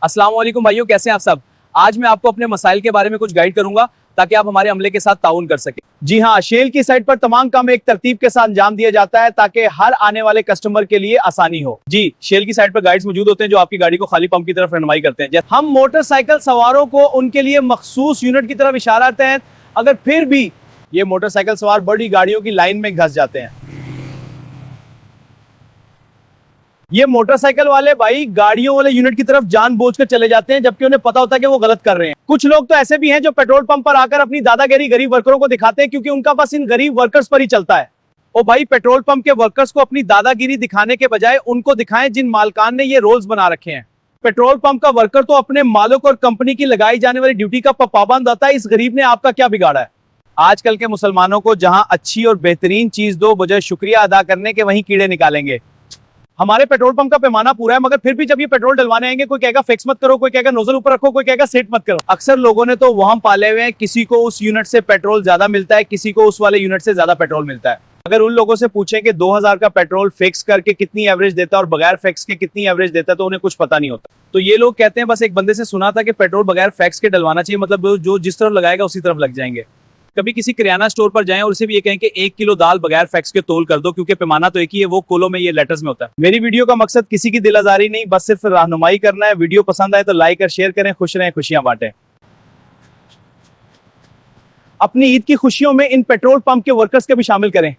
अस्सलाम वालेकुम भाइयों, कैसे हैं आप सब। आज मैं आपको अपने मसाइल के बारे में कुछ गाइड करूंगा ताकि आप हमारे अमले के साथ ताउन कर सकें। जी हाँ, शेल की साइट पर तमाम काम एक तरतीब के साथ अंजाम दिया जाता है ताकि हर आने वाले कस्टमर के लिए आसानी हो। जी, शेल की साइट पर गाइड्स मौजूद होते हैं जो आपकी गाड़ी को खाली पंप की तरफ रहनुमाई करते हैं। हम मोटरसाइकिल सवारों को उनके लिए मखसूस यूनिट की तरफ इशारा करते हैं, अगर फिर भी ये मोटरसाइकिल सवार बड़ी गाड़ियों की लाइन में घस जाते हैं। ये मोटरसाइकिल वाले भाई गाड़ियों वाले यूनिट की तरफ जानबूझकर चले जाते हैं जबकि उन्हें पता होता है कि वो गलत कर रहे हैं। कुछ लोग तो ऐसे भी हैं जो पेट्रोल पंप पर आकर अपनी दादागिरी गरीब वर्करों को दिखाते हैं क्योंकि उनका बस इन गरीब वर्कर्स पर ही चलता है। ओ भाई, पेट्रोल पंप के वर्कर्स को अपनी दादागिरी दिखाने के बजाय उनको दिखाएं जिन मालकान ने ये रोल्स बना रखे हैं। पेट्रोल पंप का वर्कर तो अपने मालिक और कंपनी की लगाई जाने वाली ड्यूटी का पाबंद होता है, इस गरीब ने आपका क्या बिगाड़ा है। आजकल के मुसलमानों को जहां अच्छी और बेहतरीन चीज दो बजाय शुक्रिया अदा करने के वहीं कीड़े निकालेंगे। हमारे पेट्रोल पंप का पैमाना पूरा है मगर फिर भी जब ये पेट्रोल डलवाने आएंगे कोई कहेगा फिक्स मत करो, कोई कहेगा नोजल ऊपर रखो, कोई कहेगा सेट मत करो। अक्सर लोगों ने तो वहां पाले हुए हैं, किसी को उस यूनिट से पेट्रोल ज्यादा मिलता है, किसी को उस वाले यूनिट से ज्यादा पेट्रोल मिलता है। अगर उन लोगों से पूछें कि 2000 का पेट्रोल फिक्स करके कितनी एवरेज देता है और बगैर फिक्स के कितनी एवरेज देता है तो उन्हें कुछ पता नहीं होता। तो ये लोग कहते हैं, बस एक बंदे से सुना था कि पेट्रोल बगैर फिक्स के डलवाना चाहिए, मतलब जो जिस तरफ लगाएगा उसी तरफ लग जाएंगे। कभी किसी किराना स्टोर पर जाएं और उसे भी ये कहें कि 1 किलो दाल बगैर फैक्स के तोल कर दो क्योंकि पैमाना तो एक ही है, वो कोलों में ये लेटर्स में होता है। मेरी वीडियो का मकसद किसी की दिल आजारी नहीं, बस सिर्फ रहनुमाई करना है। वीडियो पसंद आए तो लाइक और शेयर करें। खुश रहें, खुशियां बांटें। अपनी ईद की खुशियों में इन पेट्रोल पंप के वर्कर्स के भी शामिल करें।